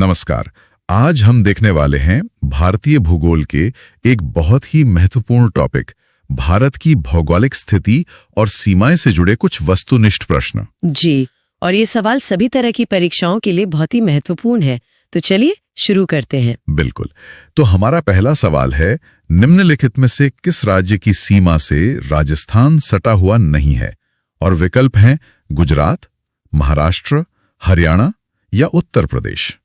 नमस्कार। आज हम देखने वाले हैं भारतीय भूगोल के एक बहुत ही महत्वपूर्ण टॉपिक, भारत की भौगोलिक स्थिति और सीमाएं से जुड़े कुछ वस्तुनिष्ठ प्रश्न। जी, और ये सवाल सभी तरह की परीक्षाओं के लिए बहुत ही महत्वपूर्ण है। तो चलिए शुरू करते हैं। बिल्कुल। तो हमारा पहला सवाल है, निम्नलिखित में से किस राज्य की सीमा से राजस्थान सटा हुआ नहीं है? और विकल्प हैं गुजरात, महाराष्ट्र, हरियाणा या उत्तर प्रदेश।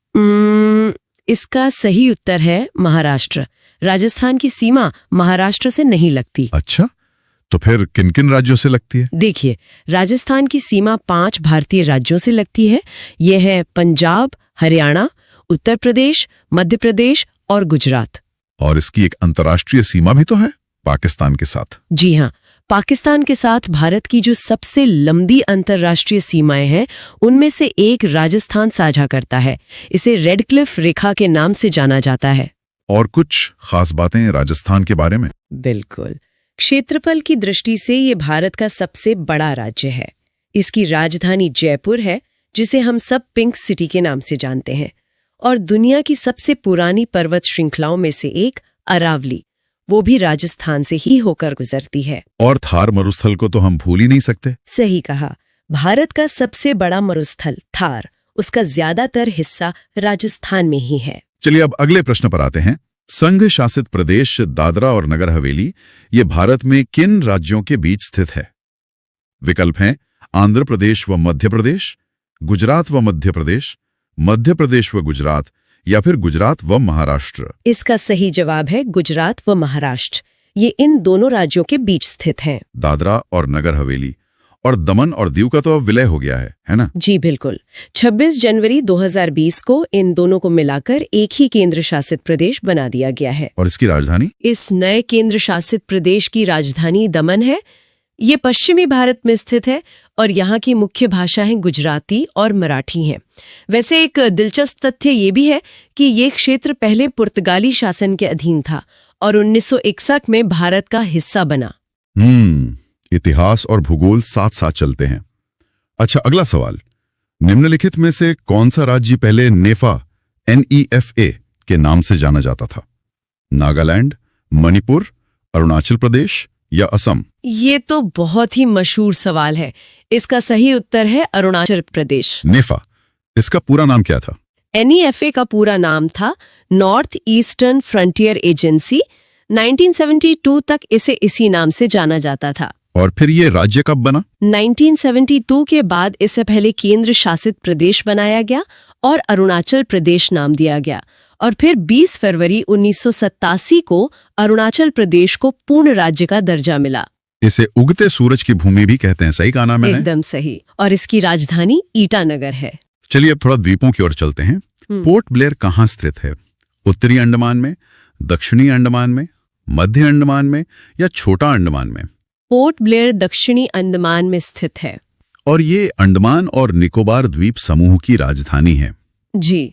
इसका सही उत्तर है महाराष्ट्र। राजस्थान की सीमा महाराष्ट्र से नहीं लगती। अच्छा, तो फिर किन किन राज्यों से लगती है? देखिए, राजस्थान की सीमा 5 भारतीय राज्यों से लगती है। ये है पंजाब, हरियाणा, उत्तर प्रदेश, मध्य प्रदेश और गुजरात। और इसकी एक अंतर्राष्ट्रीय सीमा भी तो है, पाकिस्तान के साथ। जी हाँ, पाकिस्तान के साथ भारत की जो सबसे लंबी अंतर्राष्ट्रीय सीमाएं हैं, उनमें से एक राजस्थान साझा करता है। इसे रेड क्लिफ रेखा के नाम से जाना जाता है। और कुछ खास बातें राजस्थान के बारे में? बिल्कुल। क्षेत्रफल की दृष्टि से ये भारत का सबसे बड़ा राज्य है। इसकी राजधानी जयपुर है, जिसे हम सब पिंक सिटी के नाम से जानते हैं। और दुनिया की सबसे पुरानी पर्वत श्रृंखलाओं में से एक अरावली, वो भी राजस्थान से ही होकर गुजरती है। और थार मरुस्थल को तो हम भूल ही नहीं सकते। सही कहा। भारत का सबसे बड़ा मरुस्थल थार, उसका ज्यादातर हिस्सा राजस्थान में ही है। चलिए अब अगले प्रश्न पर आते हैं। संघ शासित प्रदेश दादरा और नगर हवेली, ये भारत में किन राज्यों के बीच स्थित है? विकल्प हैं आंध्र प्रदेश व मध्य प्रदेश, गुजरात व मध्य प्रदेश, मध्य प्रदेश व गुजरात, या फिर गुजरात व महाराष्ट्र। इसका सही जवाब है गुजरात व महाराष्ट्र। ये इन दोनों राज्यों के बीच स्थित हैं। दादरा और नगर हवेली। और दमन और दीव का तो अब विलय हो गया है ना? जी बिल्कुल। 26 जनवरी 2020 को इन दोनों को मिलाकर एक ही केंद्र शासित प्रदेश बना दिया गया है। और इसकी राजधानी? इस नए केंद्र शासित प्रदेश की राजधानी दमन है। ये पश्चिमी भारत में स्थित है और यहाँ की मुख्य भाषाएं गुजराती और मराठी हैं। वैसे एक दिलचस्प तथ्य ये भी है कि ये क्षेत्र पहले पुर्तगाली शासन के अधीन था और 1961 में भारत का हिस्सा बना। इतिहास और भूगोल साथ साथ चलते हैं। अच्छा, अगला सवाल। निम्नलिखित में से कौन सा राज्य पहले नेफा NEFA के नाम से जाना जाता था? नागालैंड, मणिपुर, अरुणाचल प्रदेश या असम? ये तो बहुत ही मशहूर सवाल है। इसका सही उत्तर है अरुणाचल प्रदेश। नेफा, इसका पूरा नाम क्या था? NEFA का पूरा नाम था नॉर्थ ईस्टर्न फ्रंटियर एजेंसी। 1972 तक इसे इसी नाम से जाना जाता था। और फिर ये राज्य कब बना? 1972 के बाद इसे पहले केंद्र शासित प्रदेश बनाया गया और अरुणाचल प्रदेश नाम दिया गया। और फिर 20 फरवरी 1987 को अरुणाचल प्रदेश को पूर्ण राज्य का दर्जा मिला। इसे उगते सूरज की भूमि भी कहते हैं, सही कहा ना मैंने? एकदम सही। और इसकी राजधानी ईटानगर है। चलिए अब थोड़ा द्वीपों की ओर चलते हैं। पोर्ट ब्लेयर कहाँ स्थित है? उत्तरी अंडमान में, दक्षिणी अंडमान में, मध्य अंडमान में या छोटा अंडमान में? पोर्ट ब्लेयर दक्षिणी अंडमान में स्थित है। और ये अंडमान और निकोबार द्वीप समूह की राजधानी है। जी,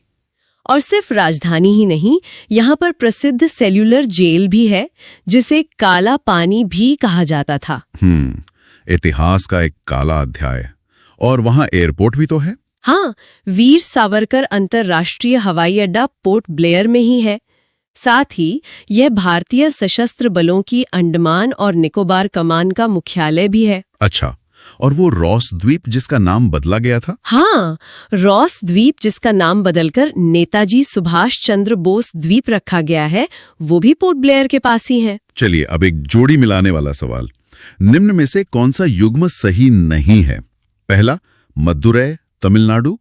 और सिर्फ राजधानी ही नहीं, यहाँ पर प्रसिद्ध सेल्यूलर जेल भी है, जिसे काला पानी भी कहा जाता था। इतिहास का एक काला अध्याय। और वहाँ एयरपोर्ट भी तो है। हाँ, वीर सावरकर अंतर्राष्ट्रीय हवाई अड्डा पोर्ट ब्लेयर में ही है। साथ ही यह भारतीय सशस्त्र बलों की अंडमान और निकोबार कमान का मुख्यालय भी है। अच्छा, और वो रॉस द्वीप जिसका नाम बदला गया था? हाँ, रॉस द्वीप जिसका नाम बदलकर नेताजी सुभाष चंद्र बोस द्वीप रखा गया है, वो भी पोर्ट ब्लेयर के पास ही है। चलिए अब एक जोड़ी मिलाने वाला सवाल। निम्न में से कौन सा युग्म सही नहीं है? पहला मदुरै तमिलनाडु,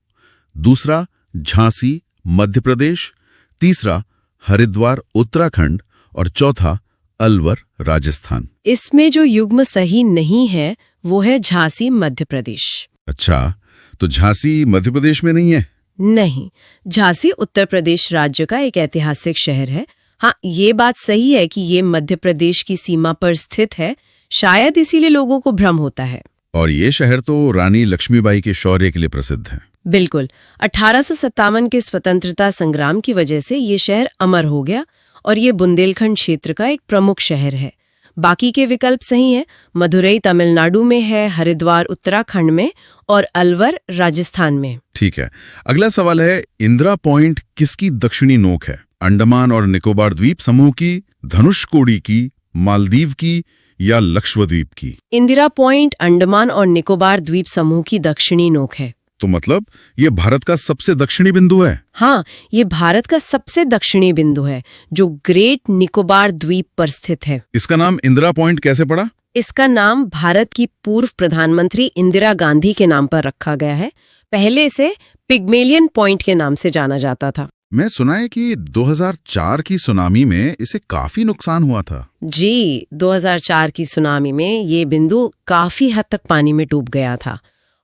दूसरा झांसी मध्य प्रदेश, तीसरा हरिद्वार उत्तराखंड और चौथा अलवर राजस्थान। इसमें जो युग्म सही नहीं है वो है झांसी मध्य प्रदेश। अच्छा, तो झांसी मध्य प्रदेश में नहीं है? नहीं, झांसी उत्तर प्रदेश राज्य का एक ऐतिहासिक शहर है। हाँ, ये बात सही है कि ये मध्य प्रदेश की सीमा पर स्थित है, शायद इसीलिए लोगों को भ्रम होता है। और ये शहर तो रानी लक्ष्मीबाई के शौर्य के लिए प्रसिद्ध है। बिल्कुल। 1857 के स्वतंत्रता संग्राम की वजह से ये शहर अमर हो गया और ये बुंदेलखंड क्षेत्र का एक प्रमुख शहर है। बाकी के विकल्प सही हैं। मदुरई तमिलनाडु में है, हरिद्वार उत्तराखंड में और अलवर राजस्थान में। ठीक है। अगला सवाल है, इंदिरा पॉइंट किसकी दक्षिणी नोक है? अंडमान और निकोबार द्वीप समूह की, धनुषकोडी की, मालदीव की या लक्षद्वीप की? इंदिरा पॉइंट अंडमान और निकोबार द्वीप समूह की दक्षिणी नोक है। तो मतलब ये भारत का सबसे दक्षिणी बिंदु है? हाँ, ये भारत का सबसे दक्षिणी बिंदु है जो ग्रेट निकोबार द्वीप पर स्थित है। इसका नाम इंदिरा पॉइंट कैसे पड़ा? इसका नाम भारत की पूर्व प्रधानमंत्री इंदिरा गांधी के नाम पर रखा गया है। पहले इसे पिग्मेलियन पॉइंट के नाम से जाना जाता था। मैं सुना है कि 2004 की सुनामी में इसे काफी नुकसान हुआ था। जी, 2004 की सुनामी में ये बिंदु काफी हद तक पानी में डूब गया था।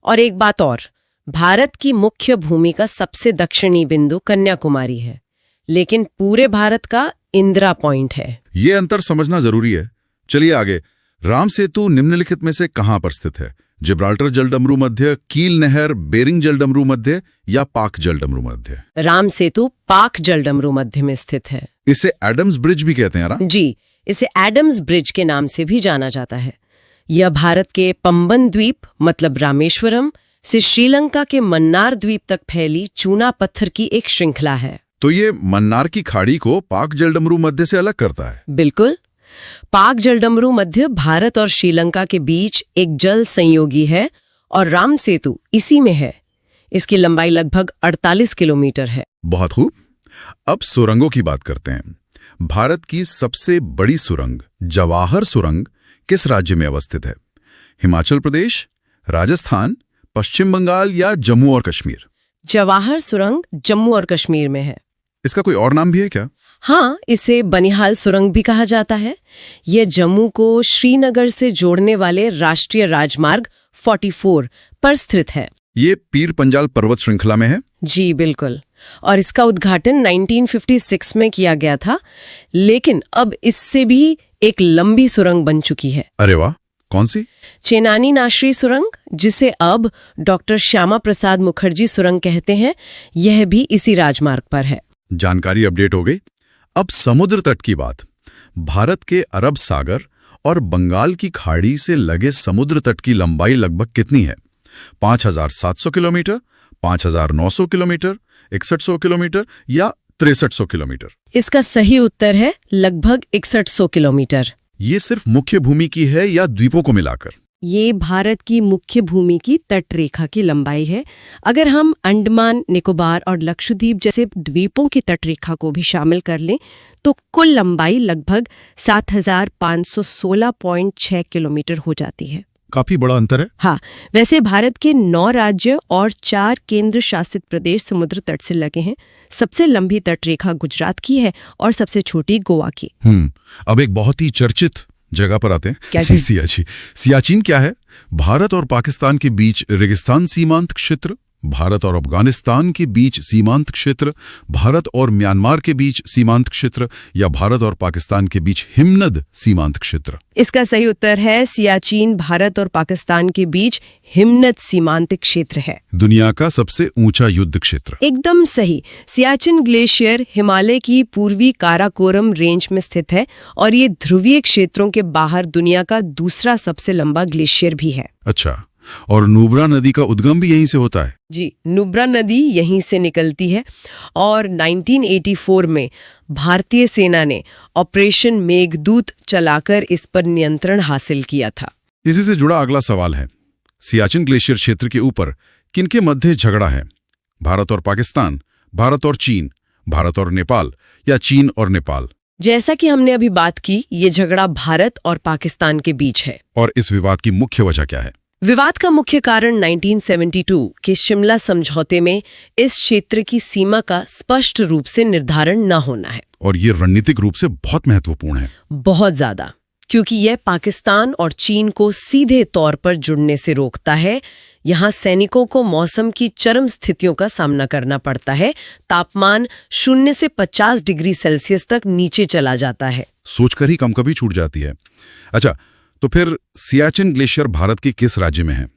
और एक बात और, भारत की मुख्य भूमि का सबसे दक्षिणी बिंदु कन्याकुमारी है, लेकिन पूरे भारत का इंदिरा पॉइंट है। ये अंतर समझना जरूरी है। चलिए आगे। राम सेतु निम्नलिखित में से कहां पर स्थित है? जिब्राल्टर जलडमरू मध्य, कील नहर, बेरिंग जलडमरू मध्य या पाक जलडमरू मध्य? राम सेतु पाक जलडमरू मध्य में स्थित है। इसे एडम्स ब्रिज भी कहते हैं ना? जी, इसे एडम्स ब्रिज के नाम से भी जाना जाता है। यह भारत के पंबन द्वीप मतलब रामेश्वरम से श्रीलंका के मन्नार द्वीप तक फैली चूना पत्थर की एक श्रृंखला है। तो ये मन्नार की खाड़ी को पाक जलडमरू मध्य से अलग करता है? बिल्कुल। पाक जलडमरू मध्य भारत और श्रीलंका के बीच एक जल संयोगी है और राम सेतु इसी में है। इसकी लंबाई लगभग 48 किलोमीटर है। बहुत खूब। अब सुरंगों की बात करते हैं। भारत की सबसे बड़ी सुरंग जवाहर सुरंग किस राज्य में अवस्थित है? हिमाचल प्रदेश, राजस्थान, पश्चिम बंगाल या जम्मू और कश्मीर? जवाहर सुरंग जम्मू और कश्मीर में है। इसका कोई और नाम भी है क्या? हाँ, इसे बनिहाल सुरंग भी कहा जाता है। यह जम्मू को श्रीनगर से जोड़ने वाले राष्ट्रीय राजमार्ग 44 पर स्थित है। ये पीर पंजाल पर्वत श्रृंखला में है? जी बिल्कुल। और इसका उद्घाटन 1956 में किया गया था, लेकिन अब इससे भी एक लंबी सुरंग बन चुकी है। अरे वाह, कौन सी? चेनानी नाशरी सुरंग, जिसे अब डॉक्टर श्यामा प्रसाद मुखर्जी सुरंग कहते हैं, यह भी इसी राजमार्ग पर है। जानकारी अपडेट हो गई। अब समुद्र तट की बात। भारत के अरब सागर और बंगाल की खाड़ी से लगे समुद्र तट की लंबाई लगभग कितनी है? 5700 किलोमीटर, 5900 किलोमीटर, 6100 किलोमीटर या 6300 किलोमीटर? इसका सही उत्तर है लगभग 6100 किलोमीटर। ये सिर्फ मुख्य भूमि की है या द्वीपों को मिलाकर? ये भारत की मुख्य भूमि की तट रेखा की लंबाई है। अगर हम अंडमान, निकोबार और लक्षद्वीप जैसे द्वीपों की तट रेखा को भी शामिल कर लें तो कुल लंबाई लगभग 7516.6 किलोमीटर हो जाती है। काफी बड़ा अंतर है। हाँ, वैसे भारत के 9 राज्य और 4 केंद्र शासित प्रदेश समुद्र तट से लगे हैं। सबसे लंबी तट रेखा गुजरात की है और सबसे छोटी गोवा की। अब एक बहुत ही चर्चित जगह पर आते हैं। क्या? सियाचिन क्या है? भारत और पाकिस्तान के बीच रेगिस्तान सीमांत क्षेत्र, भारत और अफगानिस्तान के बीच सीमांत क्षेत्र, भारत और म्यांमार के बीच सीमांत क्षेत्र या भारत और पाकिस्तान के बीच हिमनद सीमांत क्षेत्र? इसका सही उत्तर है सियाचिन भारत और पाकिस्तान के बीच हिमनद सीमांत क्षेत्र है। दुनिया का सबसे ऊंचा युद्ध क्षेत्र? एकदम सही। सियाचिन ग्लेशियर हिमालय की पूर्वी काराकोरम रेंज में स्थित है और ये ध्रुवीय क्षेत्रों के बाहर दुनिया का दूसरा सबसे लंबा ग्लेशियर भी है। अच्छा, और नुब्रा नदी का उद्गम भी यहीं से होता है? जी, नुब्रा नदी यहीं से निकलती है और 1984 में भारतीय सेना ने ऑपरेशन मेघदूत चलाकर इस पर नियंत्रण हासिल किया था। इसी से जुड़ा अगला सवाल है, सियाचिन ग्लेशियर क्षेत्र के ऊपर किनके मध्य झगड़ा है? भारत और पाकिस्तान, भारत और चीन, भारत और नेपाल या चीन और नेपाल? जैसा कि हमने अभी बात की, ये झगड़ा भारत और पाकिस्तान के बीच है। और इस विवाद की मुख्य वजह क्या है? विवाद का मुख्य कारण 1972 के शिमला समझौते में इस क्षेत्र की सीमा का स्पष्ट रूप से निर्धारण न होना है। और ये रणनीतिक रूप से बहुत महत्वपूर्ण है। बहुत ज्यादा, क्योंकि यह पाकिस्तान और चीन को सीधे तौर पर जुड़ने से रोकता है। यहाँ सैनिकों को मौसम की चरम स्थितियों का सामना करना पड़ता है। तापमान 0 से 50 डिग्री सेल्सियस तक नीचे चला जाता है। सोचकर ही कभी छूट जाती है। अच्छा, तो फिर सियाचिन ग्लेशियर भारत के किस राज्य में है?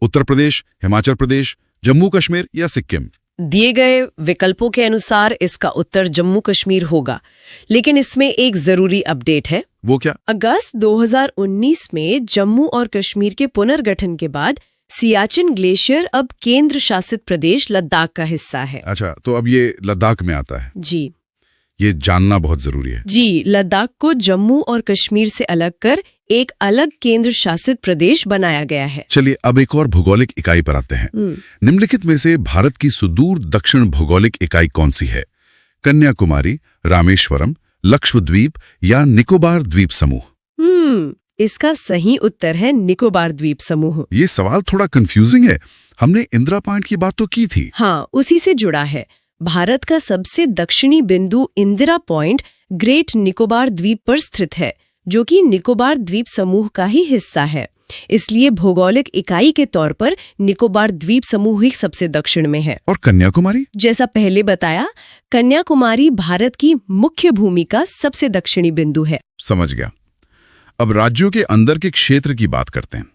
उत्तर प्रदेश, हिमाचल प्रदेश, जम्मू कश्मीर या सिक्किम? दिए गए विकल्पों के अनुसार इसका उत्तर जम्मू कश्मीर होगा, लेकिन इसमें एक जरूरी अपडेट है। वो क्या? अगस्त 2019 में जम्मू और कश्मीर के पुनर्गठन के बाद सियाचिन ग्लेशियर अब केंद्र शासित प्रदेश लद्दाख का हिस्सा है। अच्छा, तो अब ये लद्दाख में आता है। जी ये जानना बहुत जरूरी है। जी, लद्दाख को जम्मू और कश्मीर से अलग कर एक अलग केंद्र शासित प्रदेश बनाया गया है। चलिए अब एक और भौगोलिक इकाई पर आते हैं। निम्नलिखित में से भारत की सुदूर दक्षिण भौगोलिक इकाई कौन सी है? कन्याकुमारी, रामेश्वरम, लक्षद्वीप या निकोबार द्वीप समूह? इसका सही उत्तर है निकोबार द्वीप समूह। ये सवाल थोड़ा कंफ्यूजिंग है। हमने इंदिरा पॉइंट की बात तो की थी। हाँ, उसी से जुड़ा है। भारत का सबसे दक्षिणी बिंदु इंदिरा पॉइंट ग्रेट निकोबार द्वीप पर स्थित है, जो कि निकोबार द्वीप समूह का ही हिस्सा है। इसलिए भौगोलिक इकाई के तौर पर निकोबार द्वीप समूह ही सबसे दक्षिण में है। और कन्याकुमारी? जैसा पहले बताया, कन्याकुमारी भारत की मुख्य भूमि का सबसे दक्षिणी बिंदु है। समझ गया। अब राज्यों के अंदर के क्षेत्र की बात करते हैं।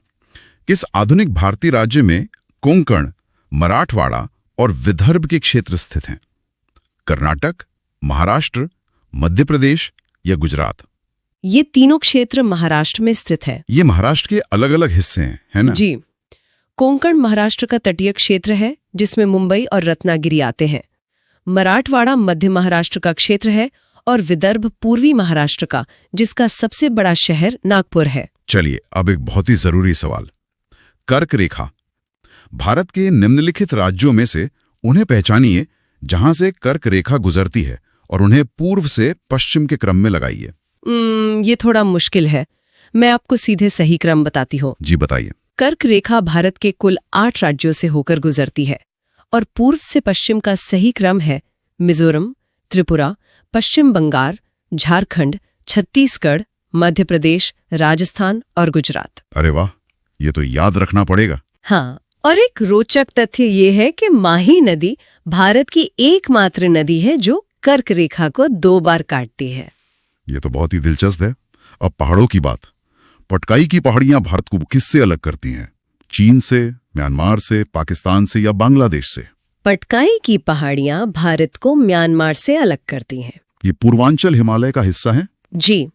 किस आधुनिक भारतीय राज्य में कोंकण, मराठवाड़ा और विदर्भ के क्षेत्र स्थित हैं? कर्नाटक, महाराष्ट्र, मध्य प्रदेश या गुजरात? ये तीनों क्षेत्र महाराष्ट्र में स्थित है। ये महाराष्ट्र के अलग अलग हिस्से हैं, है ना? जी। कोंकण महाराष्ट्र का तटीय क्षेत्र है, जिसमें मुंबई और रत्नागिरी आते हैं। मराठवाड़ा मध्य महाराष्ट्र का क्षेत्र है और विदर्भ पूर्वी महाराष्ट्र का, जिसका सबसे बड़ा शहर नागपुर है। चलिए अब एक बहुत ही जरूरी सवाल। कर्क रेखा। भारत के निम्नलिखित राज्यों में से उन्हें पहचानिए जहां से कर्क रेखा गुजरती है और उन्हें पूर्व से पश्चिम के क्रम में लगाइए। ये थोड़ा मुश्किल है। मैं आपको सीधे सही क्रम बताती हूँ। जी बताइए। कर्क रेखा भारत के कुल 8 राज्यों से होकर गुजरती है और पूर्व से पश्चिम का सही क्रम है मिजोरम, त्रिपुरा, पश्चिम बंगाल, झारखंड, छत्तीसगढ़, मध्य प्रदेश, राजस्थान और गुजरात। अरे वाह, ये तो याद रखना पड़ेगा। हाँ, और एक रोचक तथ्य ये है कि माही नदी भारत की एकमात्र नदी है जो कर्क रेखा को 2 बार काटती है। ये तो बहुत ही दिलचस्प है। अब पहाड़ों की बात। पटकाई की पहाड़ियां भारत को किससे अलग करती हैं? चीन से, म्यांमार से, पाकिस्तान से या बांग्लादेश से? पटकाई की पहाड़ियां भारत को म्यांमार से अलग करती हैं। ये पूर्वांचल हिमालय का हिस्सा है? जी,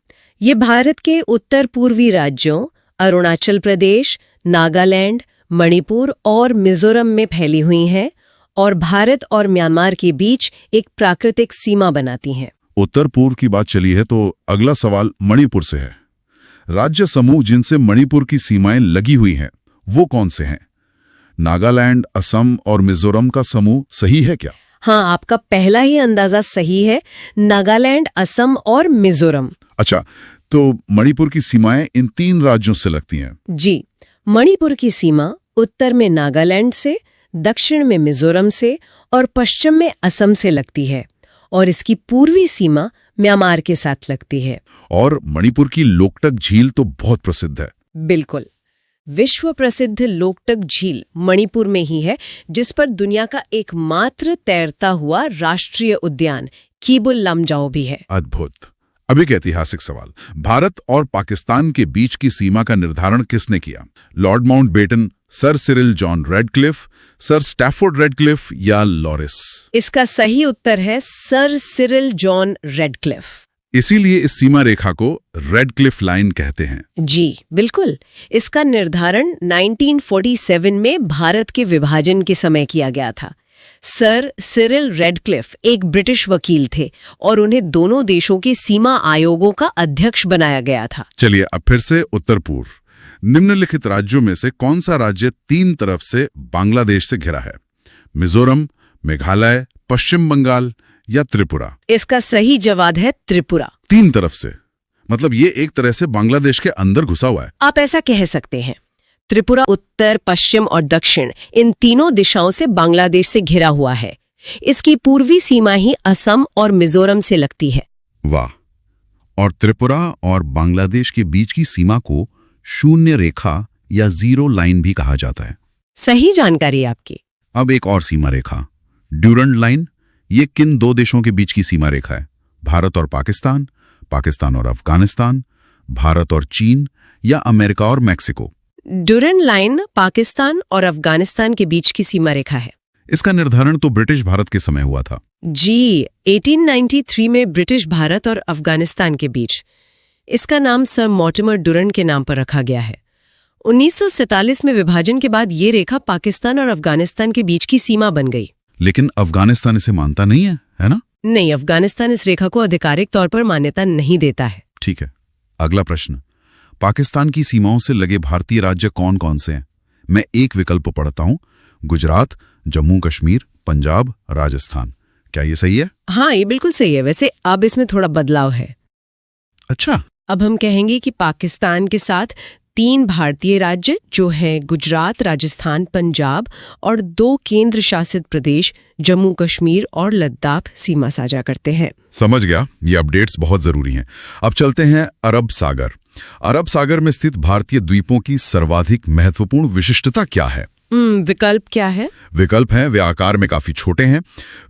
ये भारत के उत्तर पूर्वी राज्यों अरुणाचल प्रदेश, नागालैंड, मणिपुर और मिजोरम में फैली हुई हैं और भारत और म्यांमार के बीच एक प्राकृतिक सीमा बनाती हैं। उत्तर पूर्व की बात चली है तो अगला सवाल मणिपुर से है। राज्य समूह जिनसे मणिपुर की सीमाएं लगी हुई हैं वो कौन से हैं? नागालैंड, असम और मिजोरम का समूह सही है क्या? हाँ, आपका पहला ही अंदाजा सही है। नागालैंड, असम और मिजोरम। अच्छा, तो मणिपुर की सीमाएं इन 3 राज्यों से लगती हैं। जी, मणिपुर की सीमा उत्तर में नागालैंड से, दक्षिण में मिजोरम से और पश्चिम में असम से लगती है और इसकी पूर्वी सीमा म्यांमार के साथ लगती है। और मणिपुर की लोकटक झील तो बहुत प्रसिद्ध है। बिल्कुल, विश्व प्रसिद्ध लोकटक झील मणिपुर में ही है, जिस पर दुनिया का एकमात्र तैरता हुआ राष्ट्रीय उद्यान कीबुल लमजाओ भी है। अद्भुत। अब एक ऐतिहासिक सवाल। भारत और पाकिस्तान के बीच की सीमा का निर्धारण किसने किया? Lord Mountbatten, Sir Cyril John Radcliffe, Sir Stafford Radcliffe या लॉरिस? इसका सही उत्तर है सर सिरिल जॉन रेडक्लिफ। इसीलिए इस सीमा रेखा को रेडक्लिफ लाइन कहते हैं। जी बिल्कुल, इसका निर्धारण 1947 में भारत के विभाजन के समय किया गया था। सर सिरिल रेडक्लिफ एक ब्रिटिश वकील थे और उन्हें दोनों देशों के सीमा आयोगों का अध्यक्ष बनाया गया था। चलिए अब फिर से उत्तर पूर्व। निम्नलिखित राज्यों में से कौन सा राज्य 3 तरफ से बांग्लादेश से घिरा है? मिजोरम, मेघालय, पश्चिम बंगाल या त्रिपुरा? इसका सही जवाब है त्रिपुरा। 3 तरफ से मतलब ये एक तरह से बांग्लादेश के अंदर घुसा हुआ है। आप ऐसा कह सकते हैं। त्रिपुरा उत्तर, पश्चिम और दक्षिण इन तीनों दिशाओं से बांग्लादेश से घिरा हुआ है। इसकी पूर्वी सीमा ही असम और मिजोरम से लगती है। वाह। और त्रिपुरा और बांग्लादेश के बीच की सीमा को शून्य रेखा या 0 लाइन भी कहा जाता है। सही जानकारी आपकी। अब एक और सीमा रेखा, ड्यूरंड लाइन। ये किन 2 देशों के बीच की सीमा रेखा है? भारत और पाकिस्तान, पाकिस्तान और अफगानिस्तान, भारत और चीन या अमेरिका और मैक्सिको? ड्यूरंड लाइन पाकिस्तान और अफगानिस्तान के बीच की सीमा रेखा है। इसका निर्धारण तो ब्रिटिश भारत के समय हुआ था। जी, 1893 में ब्रिटिश भारत और अफगानिस्तान के बीच। इसका नाम सर मॉर्टिमर ड्यूरंड के नाम पर रखा गया है। 1947 में विभाजन के बाद ये रेखा पाकिस्तान और अफगानिस्तान के बीच की सीमा बन गई। लेकिन अफगानिस्तान इसे मानता नहीं है ना? नहीं, अफगानिस्तान इस रेखा को आधिकारिक तौर पर मान्यता नहीं देता है। ठीक है, अगला प्रश्न। पाकिस्तान की सीमाओं से लगे भारतीय राज्य कौन कौन से हैं? मैं एक विकल्प पढ़ता हूं, गुजरात, जम्मू कश्मीर, पंजाब, राजस्थान। क्या ये सही है? हाँ, ये बिल्कुल सही है। वैसे अब इसमें थोड़ा बदलाव है। अच्छा। अब हम कहेंगे कि पाकिस्तान के साथ 3 भारतीय राज्य जो हैं गुजरात, राजस्थान, पंजाब और 2 केंद्र शासित प्रदेश जम्मू कश्मीर और लद्दाख सीमा साझा करते हैं। समझ गया, ये अपडेट्स बहुत जरूरी हैं। अब चलते हैं अरब सागर। अरब सागर में स्थित भारतीय द्वीपों की सर्वाधिक महत्वपूर्ण विशिष्टता क्या है? विकल्प क्या है? विकल्प हैं, वे आकार में काफी छोटे हैं,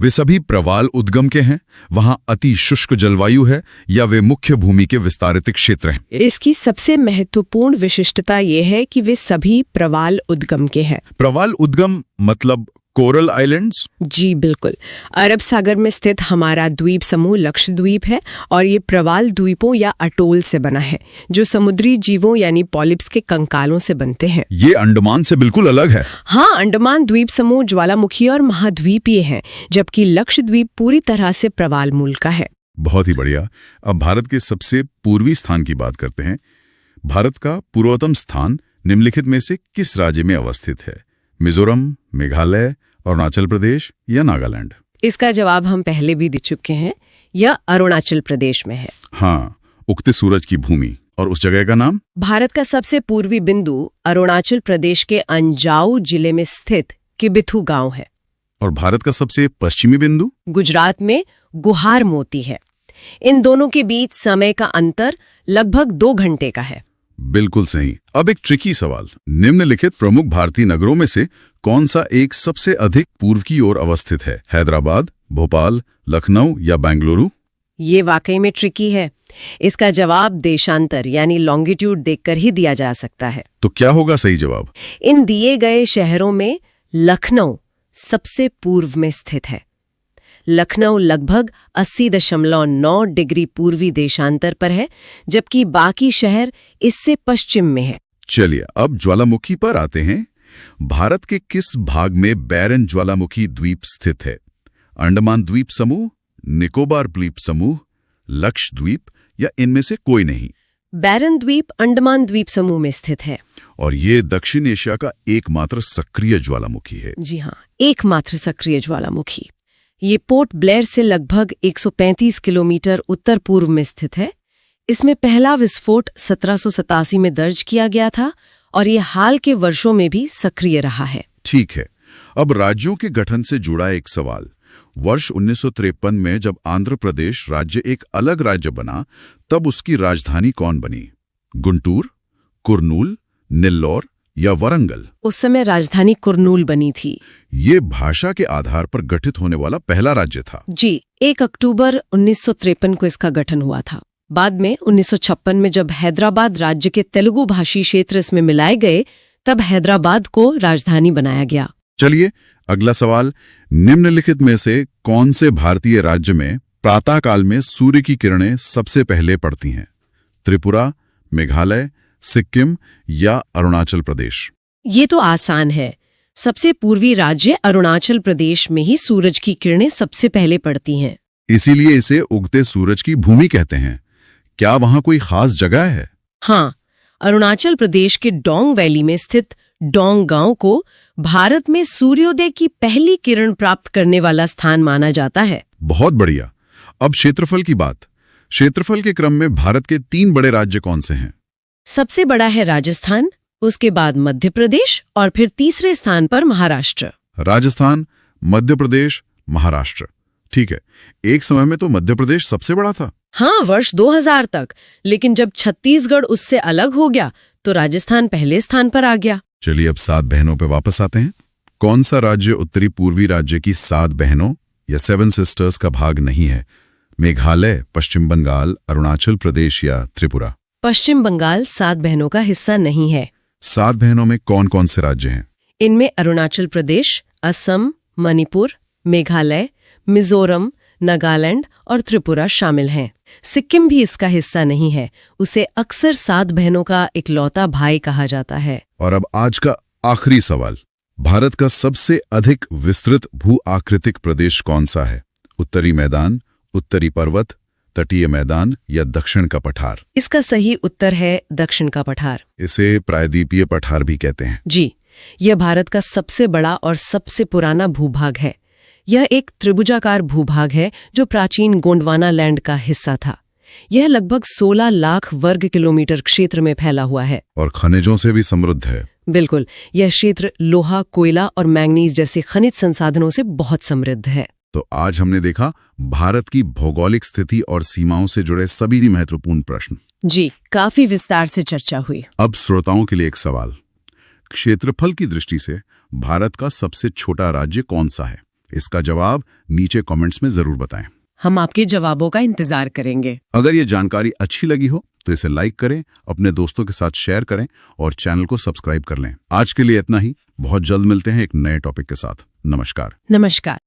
वे सभी प्रवाल उद्गम के हैं, वहां अति शुष्क जलवायु है, या वे मुख्य भूमि के विस्तारित क्षेत्र हैं। इसकी सबसे महत्वपूर्ण विशिष्टता ये है कि वे सभी प्रवाल उद्गम के हैं। प्रवाल उद्गम मतलब कोरल आइलैंड्स? जी बिल्कुल। अरब सागर में स्थित हमारा द्वीप समूह लक्षद्वीप है और ये प्रवाल द्वीपों या अटोल से बना है जो समुद्री जीवों यानी पॉलिप्स के कंकालों से बनते हैं। ये अंडमान से बिल्कुल अलग है। हाँ, अंडमान द्वीप समूह ज्वालामुखी और महाद्वीपीय है, जबकि लक्षद्वीप पूरी तरह से प्रवाल मूल का है। बहुत ही बढ़िया। अब भारत के सबसे पूर्वी स्थान की बात करते हैं। भारत का पूर्वतम स्थान निम्नलिखित में से किस राज्य में अवस्थित है? मिजोरम, मेघालय, अरुणाचल प्रदेश या नागालैंड? इसका जवाब हम पहले भी दे चुके हैं, यह अरुणाचल प्रदेश में है। हाँ, उगते सूरज की भूमि। और उस जगह का नाम? भारत का सबसे पूर्वी बिंदु अरुणाचल प्रदेश के अंजाउ जिले में स्थित किबिथु गांव है। और भारत का सबसे पश्चिमी बिंदु? गुजरात में गुहार मोती है। इन दोनों के बीच समय का अंतर लगभग 2 घंटे का है। बिल्कुल सही। अब एक ट्रिकी सवाल, निम्नलिखित प्रमुख भारतीय नगरों में से कौन सा एक सबसे अधिक पूर्व की ओर अवस्थित है? हैदराबाद, भोपाल, लखनऊ या बेंगलुरु? ये वाकई में ट्रिकी है। इसका जवाब देशांतर यानी लॉन्गिट्यूड देखकर ही दिया जा सकता है। तो क्या होगा सही जवाब? इन दिए गए शहरों में लखनऊ सबसे पूर्व में स्थित है। लखनऊ लगभग 80.9 डिग्री पूर्वी देशांतर पर है, जबकि बाकी शहर इससे पश्चिम में है। चलिए अब ज्वालामुखी पर आते हैं। भारत के किस भाग में बैरन ज्वालामुखी द्वीप स्थित है? अंडमान द्वीप समूह, निकोबार द्वीप समूह, लक्षद्वीप या इनमें से कोई नहीं? बैरन द्वीप अंडमान द्वीप समूह में स्थित है। और ये दक्षिण एशिया का एकमात्र सक्रिय ज्वालामुखी है। जी हाँ, एकमात्र सक्रिय ज्वालामुखी। ये पोर्ट ब्लेयर से लगभग 135 किलोमीटर उत्तर पूर्व में स्थित है। इसमें पहला विस्फोट 1787 में दर्ज किया गया था और ये हाल के वर्षों में भी सक्रिय रहा है। ठीक है, अब राज्यों के गठन से जुड़ा एक सवाल। वर्ष 1953 में जब आंध्र प्रदेश राज्य एक अलग राज्य बना, तब उसकी राजधानी कौन बनी? गुंटूर, कुर्नूल, नेल्लौर या वरंगल? उस समय राजधानी कुर्नूल बनी थी। ये भाषा के आधार पर गठित होने वाला पहला राज्य था। जी, 1 अक्टूबर 1953 को इसका गठन हुआ था। बाद में 1956 में जब हैदराबाद राज्य के तेलुगु भाषी क्षेत्र इसमें मिलाए गए, तब हैदराबाद को राजधानी बनाया गया। चलिए अगला सवाल, निम्नलिखित में से कौन से भारतीय राज्य में प्रातःकाल में सूर्य की किरणें सबसे पहले पड़ती हैं? त्रिपुरा, मेघालय, सिक्किम या अरुणाचल प्रदेश? ये तो आसान है। सबसे पूर्वी राज्य अरुणाचल प्रदेश में ही सूरज की किरणें सबसे पहले पड़ती हैं। इसीलिए इसे उगते सूरज की भूमि कहते हैं। क्या वहां कोई खास जगह है? हाँ, अरुणाचल प्रदेश के डोंग वैली में स्थित डोंग गांव को भारत में सूर्योदय की पहली किरण प्राप्त करने वाला स्थान माना जाता है। बहुत बढ़िया। अब क्षेत्रफल की बात। क्षेत्रफल के क्रम में भारत के 3 बड़े राज्य कौन से हैं? सबसे बड़ा है राजस्थान, उसके बाद मध्य प्रदेश और फिर तीसरे स्थान पर महाराष्ट्र। राजस्थान, मध्य प्रदेश, महाराष्ट्र। ठीक है, एक समय में तो मध्य प्रदेश सबसे बड़ा था। हाँ, वर्ष 2000 तक। लेकिन जब छत्तीसगढ़ उससे अलग हो गया तो राजस्थान पहले स्थान पर आ गया। चलिए अब 7 बहनों पे वापस आते हैं। कौन सा राज्य उत्तरी पूर्वी राज्य की 7 बहनों या 7 सिस्टर्स का भाग नहीं है? मेघालय, पश्चिम बंगाल, अरुणाचल प्रदेश या त्रिपुरा? पश्चिम बंगाल 7 बहनों का हिस्सा नहीं है। 7 बहनों में कौन कौन से राज्य हैं? इनमें अरुणाचल प्रदेश, असम, मणिपुर, मेघालय, मिजोरम, नागालैंड और त्रिपुरा शामिल हैं। सिक्किम भी इसका हिस्सा नहीं है। उसे अक्सर 7 बहनों का इकलौता भाई कहा जाता है। और अब आज का आखिरी सवाल, भारत का सबसे अधिक विस्तृत भू-आकृतिक प्रदेश कौन सा है? उत्तरी मैदान, उत्तरी पर्वत, तटीय मैदान या दक्षिण का पठार? इसका सही उत्तर है दक्षिण का पठार। इसे प्रायद्वीपीय पठार भी कहते हैं। जी, यह भारत का सबसे बड़ा और सबसे पुराना भूभाग है। यह एक त्रिभुजाकार भूभाग है जो प्राचीन गोंडवाना लैंड का हिस्सा था। यह लगभग 16 लाख वर्ग किलोमीटर क्षेत्र में फैला हुआ है और खनिजों से भी समृद्ध है। बिल्कुल, यह क्षेत्र लोहा, कोयला और मैंगनीज जैसे खनिज संसाधनों से बहुत समृद्ध है। तो आज हमने देखा भारत की भौगोलिक स्थिति और सीमाओं से जुड़े सभी महत्वपूर्ण प्रश्न। जी, काफी विस्तार से चर्चा हुई। अब श्रोताओं के लिए एक सवाल, क्षेत्रफल की दृष्टि से भारत का सबसे छोटा राज्य कौन सा है? इसका जवाब नीचे कमेंट्स में जरूर बताएं। हम आपके जवाबों का इंतजार करेंगे। अगर ये जानकारी अच्छी लगी हो तो इसे लाइक करें, अपने दोस्तों के साथ शेयर करें और चैनल को सब्सक्राइब कर लें। आज के लिए इतना ही। बहुत जल्द मिलते हैं एक नए टॉपिक के साथ। नमस्कार। नमस्कार।